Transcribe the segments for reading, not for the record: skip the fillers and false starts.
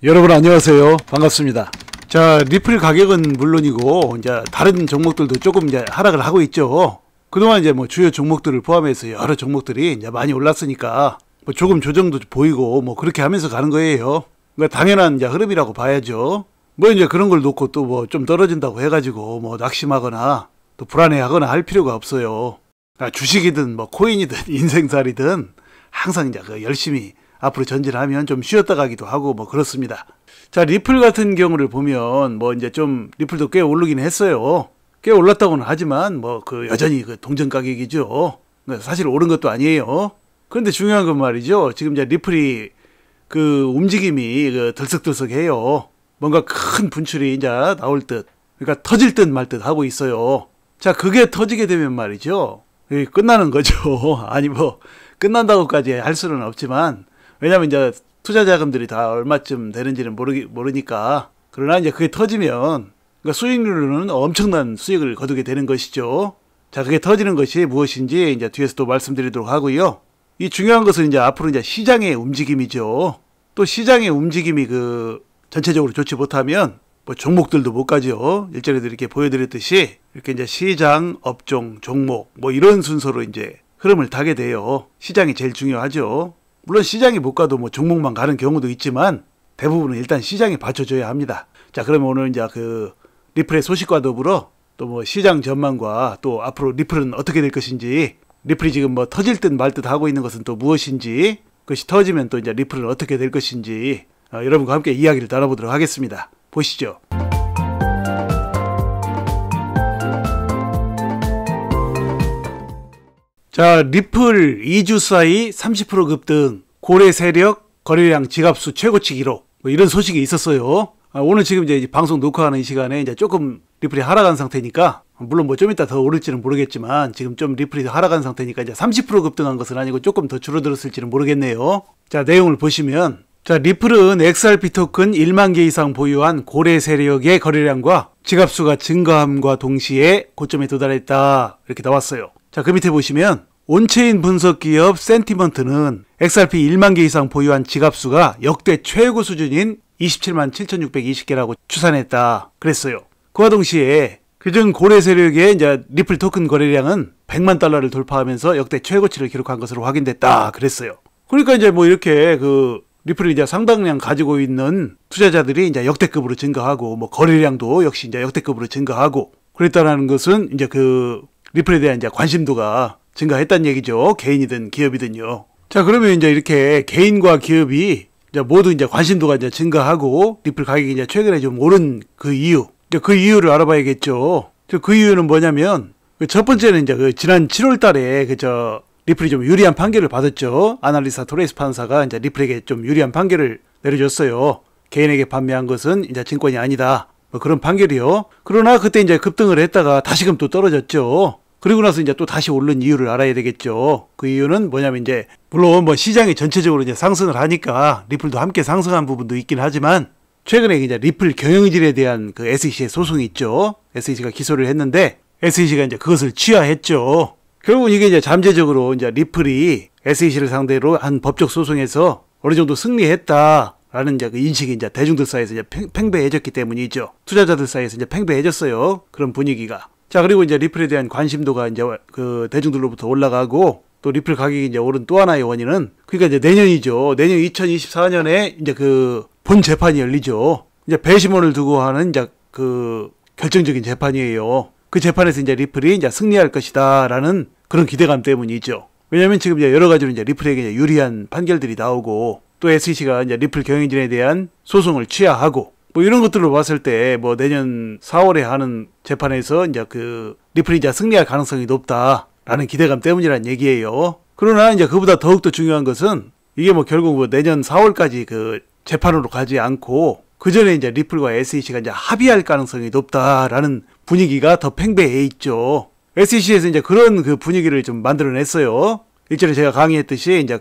여러분 안녕하세요. 반갑습니다. 자, 리플 가격은 물론이고 이제 다른 종목들도 조금 이제 하락을 하고 있죠. 그동안 이제 뭐 주요 종목들을 포함해서 여러 종목들이 이제 많이 올랐으니까 뭐 조금 조정도 보이고 뭐 그렇게 하면서 가는 거예요. 그러니까 당연한 이제 흐름이라고 봐야죠. 뭐 이제 그런 걸 놓고 또 뭐 좀 떨어진다고 해가지고 뭐 낙심하거나 또 불안해하거나 할 필요가 없어요. 주식이든 뭐 코인이든 인생살이든 항상 이제 열심히 앞으로 전진하면 좀 쉬었다 가기도 하고 뭐 그렇습니다. 자, 리플 같은 경우를 보면 뭐 이제 좀 리플도 꽤 오르긴 했어요. 꽤 올랐다고는 하지만 뭐 그 여전히 그 동전 가격이죠. 사실 오른 것도 아니에요. 그런데 중요한 건 말이죠. 지금 이제 리플이 그 움직임이 그 들썩들썩해요. 뭔가 큰 분출이 이제 나올 듯, 그러니까 터질 듯 말 듯 하고 있어요. 자, 그게 터지게 되면 말이죠. 끝나는 거죠. 아니 뭐 끝난다고까지 할 수는 없지만, 왜냐면 이제 투자 자금들이 다 얼마쯤 되는지는 모르니까. 그러나 이제 그게 터지면 그러니까 수익률로는 엄청난 수익을 거두게 되는 것이죠. 자, 그게 터지는 것이 무엇인지 이제 뒤에서 또 말씀드리도록 하고요. 이 중요한 것은 이제 앞으로 이제 시장의 움직임이죠. 또 시장의 움직임이 그 전체적으로 좋지 못하면 뭐 종목들도 못 가죠. 일전에도 이렇게 보여드렸듯이 이렇게 이제 시장, 업종, 종목 뭐 이런 순서로 이제 흐름을 타게 돼요. 시장이 제일 중요하죠. 물론 시장이 못 가도 뭐 종목만 가는 경우도 있지만 대부분은 일단 시장이 받쳐줘야 합니다. 자, 그러면 오늘 이제 그 리플의 소식과 더불어 또 뭐 시장 전망과 또 앞으로 리플은 어떻게 될 것인지, 리플이 지금 뭐 터질 듯 말 듯 하고 있는 것은 또 무엇인지, 그것이 터지면 또 이제 리플은 어떻게 될 것인지 여러분과 함께 이야기를 나눠보도록 하겠습니다. 보시죠. 자, 리플 2주 사이 30% 급등, 고래 세력, 거래량 지갑수 최고치 기록, 뭐 이런 소식이 있었어요. 오늘 지금 이제 방송 녹화하는 이 시간에 이제 조금 리플이 하락한 상태니까, 물론 뭐 좀 이따 더 오를지는 모르겠지만 지금 좀 리플이 하락한 상태니까 이제 30% 급등한 것은 아니고 조금 더 줄어들었을지는 모르겠네요. 자, 내용을 보시면, 자, 리플은 XRP 토큰 1만 개 이상 보유한 고래 세력의 거래량과 지갑수가 증가함과 동시에 고점에 도달했다, 이렇게 나왔어요. 자, 그 밑에 보시면 온체인 분석 기업 센티먼트는 XRP 1만 개 이상 보유한 지갑수가 역대 최고 수준인 27만 7,620개라고 추산했다, 그랬어요. 그와 동시에 그중 고래 세력의 이제 리플 토큰 거래량은 100만 달러를 돌파하면서 역대 최고치를 기록한 것으로 확인됐다, 그랬어요. 그러니까 이제 뭐 이렇게 그 리플을 이제 상당량 가지고 있는 투자자들이 이제 역대급으로 증가하고, 뭐 거래량도 역시 이제 역대급으로 증가하고 그랬다라는 것은 이제 그 리플에 대한 이제 관심도가 증가했다는 얘기죠. 개인이든 기업이든요. 자, 그러면 이제 이렇게 개인과 기업이 이제 모두 이제 관심도가 이제 증가하고 리플 가격이 이제 최근에 좀 오른 그 이유, 그 이유를 알아봐야겠죠. 그 이유는 뭐냐면, 첫 번째는 이제 그 지난 7월 달에 리플이 좀 유리한 판결을 받았죠. 아날리사 토레스 판사가 이제 리플에게 좀 유리한 판결을 내려줬어요. 개인에게 판매한 것은 이제 증권이 아니다, 뭐 그런 판결이요. 그러나 그때 이제 급등을 했다가 다시금 또 떨어졌죠. 그리고 나서 이제 또 다시 오른 이유를 알아야 되겠죠. 그 이유는 뭐냐면, 이제 물론 뭐 시장이 전체적으로 이제 상승을 하니까 리플도 함께 상승한 부분도 있긴 하지만, 최근에 이제 리플 경영진에 대한 그 SEC의 소송이 있죠. SEC가 기소를 했는데 SEC가 이제 그것을 취하했죠. 결국은 이게 이제 잠재적으로 이제 리플이 SEC를 상대로 한 법적 소송에서 어느 정도 승리했다라는 이제 그 인식이 이제 대중들 사이에서 이제 팽배해졌기 때문이죠. 투자자들 사이에서 이제 팽배해졌어요. 그런 분위기가. 자, 그리고 이제 리플에 대한 관심도가 이제 그 대중들로부터 올라가고, 또 리플 가격이 이제 오른 또 하나의 원인은, 그러니까 이제 내년이죠. 내년 2024년에 이제 그 본 재판이 열리죠. 이제 배심원을 두고 하는 이제 그 결정적인 재판이에요. 그 재판에서 이제 리플이 이제 승리할 것이다라는 그런 기대감 때문이죠. 왜냐면 지금 이제 여러 가지로 이제 리플에게 이제 유리한 판결들이 나오고, 또 SEC가 이제 리플 경영진에 대한 소송을 취하하고, 뭐 이런 것들로 봤을 때 뭐 내년 4월에 하는 재판에서 이제 그 리플이 이제 승리할 가능성이 높다라는 기대감 때문이란 얘기예요. 그러나 이제 그보다 더욱더 중요한 것은, 이게 뭐 결국 뭐 내년 4월까지 그 재판으로 가지 않고 그 전에 이제 리플과 SEC가 이제 합의할 가능성이 높다라는 분위기가 더 팽배해 있죠. SEC에서 이제 그런 그 분위기를 좀 만들어냈어요. 일전에 제가 강의했듯이 이제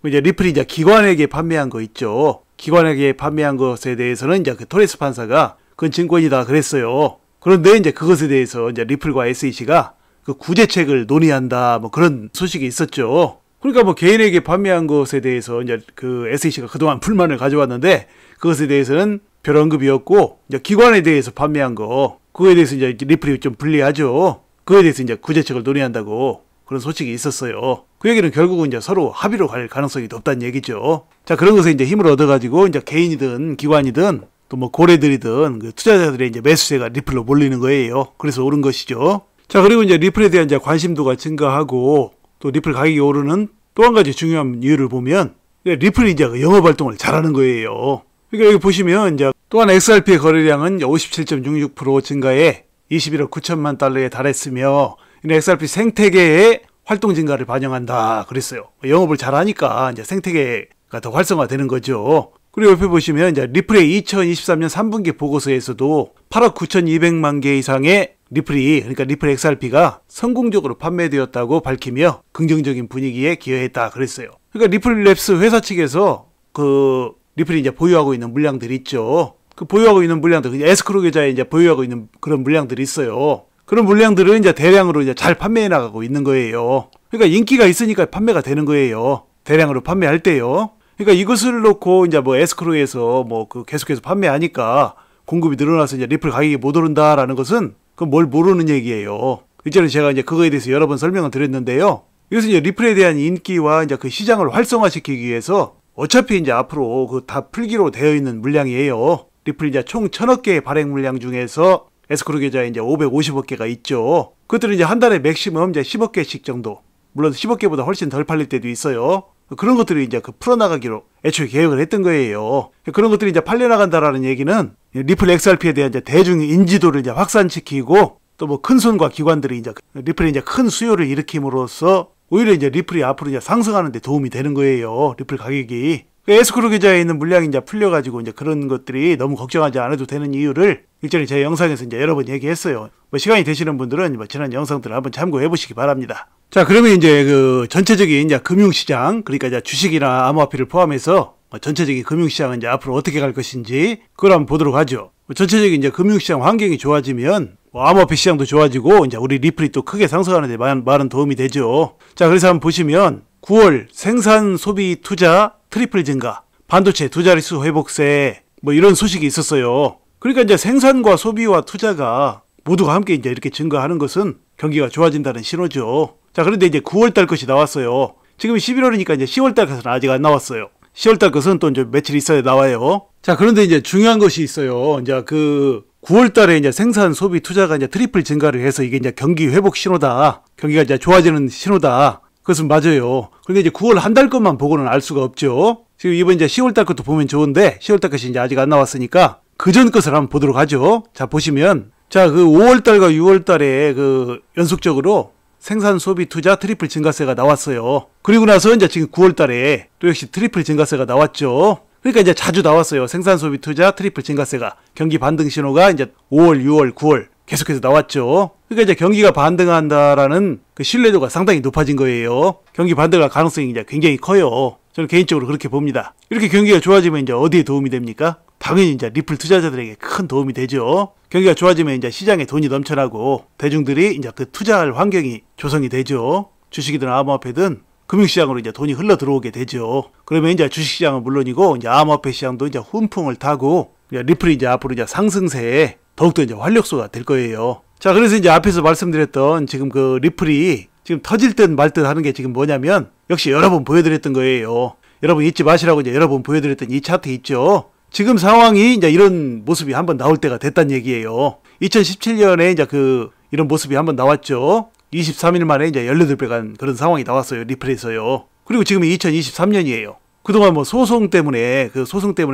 리플이 이제 기관에게 판매한 거 있죠. 기관에게 판매한 것에 대해서는 이제 그 토레스 판사가 그건 증권이다 그랬어요. 그런데 이제 그것에 대해서 이제 리플과 SEC가 그 구제책을 논의한다, 뭐 그런 소식이 있었죠. 그러니까 뭐 개인에게 판매한 것에 대해서 이제 그 SEC가 그동안 불만을 가져왔는데 그것에 대해서는 별 언급이 없고, 이제 기관에 대해서 판매한 거, 그거에 대해서 이제 리플이 좀 불리하죠. 그거에 대해서 이제 구제책을 논의한다고 그런 소식이 있었어요. 그 얘기는 결국은 이제 서로 합의로 갈 가능성이 높다는 얘기죠. 자, 그런 것에 이제 힘을 얻어가지고 이제 개인이든 기관이든 또 뭐 고래들이든 그 투자자들의 이제 매수세가 리플로 몰리는 거예요. 그래서 오른 것이죠. 자, 그리고 이제 리플에 대한 이제 관심도가 증가하고 또 리플 가격이 오르는 또 한 가지 중요한 이유를 보면 리플이 이제 영업 활동을 잘하는 거예요. 그러니까 여기 보시면 이제 또한 XRP의 거래량은 57.66% 증가해 21억 9천만 달러에 달했으며 XRP 생태계의 활동 증가를 반영한다 그랬어요. 영업을 잘하니까 이제 생태계가 더 활성화되는 거죠. 그리고 옆에 보시면 이제 리플의 2023년 3분기 보고서에서도 8억 9,200만 개 이상의 리플이, 그러니까 리플 XRP가 성공적으로 판매되었다고 밝히며 긍정적인 분위기에 기여했다 그랬어요. 그러니까 리플랩스 회사 측에서 그 리플이 이제 보유하고 있는 물량들이 있죠. 그 보유하고 있는 물량들, 에스크로 계좌에 이제 보유하고 있는 그런 물량들이 있어요. 그런 물량들은 이제 대량으로 이제 잘 판매해 나가고 있는 거예요. 그러니까 인기가 있으니까 판매가 되는 거예요. 대량으로 판매할 때요. 그러니까 이것을 놓고 이제 뭐 에스크로에서 뭐 그 계속해서 판매하니까 공급이 늘어나서 이제 리플 가격이 못 오른다라는 것은 그건 뭘 모르는 얘기예요. 이전에 제가 이제 그거에 대해서 여러 번 설명을 드렸는데요. 이것은 이제 리플에 대한 인기와 이제 그 시장을 활성화시키기 위해서 어차피 이제 앞으로 그 다 풀기로 되어 있는 물량이에요. 리플 이제 총 1000억 개의 발행 물량 중에서 에스크로 계좌에 이제 550억 개가 있죠. 그것들은 이제 한 달에 맥시멈 이제 10억 개씩 정도. 물론 10억 개보다 훨씬 덜 팔릴 때도 있어요. 그런 것들이 이제 그 풀어나가기로 애초에 계획을 했던 거예요. 그런 것들이 이제 팔려나간다라는 얘기는 리플 XRP에 대한 이제 대중 인지도를 이제 확산시키고 또 뭐 큰 손과 기관들이 이제 리플에 이제 큰 수요를 일으킴으로써 오히려 이제 리플이 앞으로 이제 상승하는 데 도움이 되는 거예요. 리플 가격이. 에스크로 계좌에 있는 물량이 이제 풀려가지고 이제 그런 것들이 너무 걱정하지 않아도 되는 이유를 일전에 제 영상에서 이제 여러 번 얘기했어요. 뭐 시간이 되시는 분들은 뭐 지난 영상들을 한번 참고해 보시기 바랍니다. 자, 그러면 이제 그 전체적인 이제 금융시장, 그러니까 이제 주식이나 암호화폐를 포함해서 전체적인 금융시장은 이제 앞으로 어떻게 갈 것인지 그걸 한번 보도록 하죠. 전체적인 이제 금융시장 환경이 좋아지면 암호화폐 시장도 좋아지고 이제 우리 리플이 또 크게 상승하는 데 많은 도움이 되죠. 자, 그래서 한번 보시면 9월 생산 소비 투자 트리플 증가, 반도체 두 자릿수 회복세 뭐 이런 소식이 있었어요. 그러니까 이제 생산과 소비와 투자가 모두가 함께 이제 이렇게 증가하는 것은 경기가 좋아진다는 신호죠. 자, 그런데 이제 9월달 것이 나왔어요. 지금 11월이니까 이제 10월달 것은 아직 안 나왔어요. 10월달 것은 또 이제 며칠 있어야 나와요. 자, 그런데 이제 중요한 것이 있어요. 이제 그 9월달에 이제 생산, 소비, 투자가 이제 트리플 증가를 해서 이게 이제 경기 회복 신호다. 경기가 이제 좋아지는 신호다. 그것은 맞아요. 그런데 이제 9월 한 달 것만 보고는 알 수가 없죠. 지금 이번 이제 10월달 것도 보면 좋은데 10월달 것이 이제 아직 안 나왔으니까 그 전 것을 한번 보도록 하죠. 자, 보시면 자, 그 5월달과 6월달에 그 연속적으로 생산, 소비, 투자 트리플 증가세가 나왔어요. 그리고 나서 이제 지금 9월달에 또 역시 트리플 증가세가 나왔죠. 그러니까 이제 자주 나왔어요. 생산, 소비, 투자 트리플 증가세가 경기 반등 신호가 이제 5월, 6월, 9월 계속해서 나왔죠. 그러니까 이제 경기가 반등한다라는 그 신뢰도가 상당히 높아진 거예요. 경기 반등할 가능성이 이제 굉장히 커요. 저는 개인적으로 그렇게 봅니다. 이렇게 경기가 좋아지면 이제 어디에 도움이 됩니까? 당연히 이제 리플 투자자들에게 큰 도움이 되죠. 경기가 좋아지면 이제 시장에 돈이 넘쳐나고 대중들이 이제 그 투자할 환경이 조성이 되죠. 주식이든 암호화폐든 금융시장으로 이제 돈이 흘러 들어오게 되죠. 그러면 이제 주식시장은 물론이고 이제 암호화폐 시장도 이제 훈풍을 타고 이제 리플이 이제 앞으로 이제 상승세에 더욱더 이제 활력소가 될 거예요. 자, 그래서 이제 앞에서 말씀드렸던 지금 그 리플이 지금 터질 듯 말 듯 하는 게 지금 뭐냐면 역시 여러 번 보여드렸던 거예요. 여러분 잊지 마시라고 이제 여러 번 보여드렸던 이 차트 있죠. 지금 상황이 이제 이런 모습이 한번 나올 때가 됐단 얘기예요. 2017년에 이제 그 이런 모습이 한번 나왔죠. 23일 만에 이제 18배 간 그런 상황이 나왔어요. 리플에서요. 그리고 지금이 2023년이에요. 그동안 뭐 소송 때문에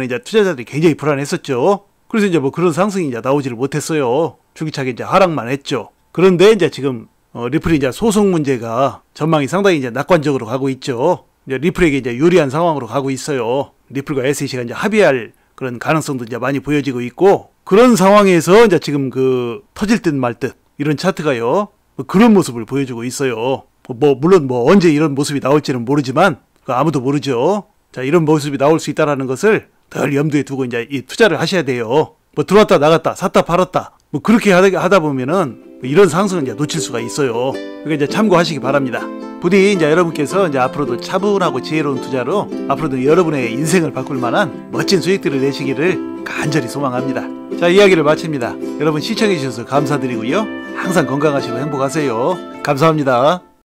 이제 투자자들이 굉장히 불안했었죠. 그래서 이제 뭐 그런 상승이 이제 나오지를 못했어요. 주기차게 이제 하락만 했죠. 그런데 이제 지금 리플이 이제 소송 문제가 전망이 상당히 이제 낙관적으로 가고 있죠. 이제 리플에게 이제 유리한 상황으로 가고 있어요. 리플과 SEC가 이제 합의할 그런 가능성도 이제 많이 보여지고 있고 그런 상황에서 이제 지금 그 터질 듯 말 듯 이런 차트가요. 그런 모습을 보여주고 있어요. 물론 언제 이런 모습이 나올지는 모르지만 아무도 모르죠. 자, 이런 모습이 나올 수 있다라는 것을 덜 염두에 두고 이제 이 투자를 하셔야 돼요. 들어왔다 나갔다 샀다 팔았다 그렇게 하다 보면은 이런 상승은 이제 놓칠 수가 있어요. 그러니까 이제 참고하시기 바랍니다. 부디 이제 여러분께서 이제 앞으로도 차분하고 지혜로운 투자로 앞으로도 여러분의 인생을 바꿀 만한 멋진 수익들을 내시기를 간절히 소망합니다. 자, 이야기를 마칩니다. 여러분 시청해 주셔서 감사드리고요. 항상 건강하시고 행복하세요. 감사합니다.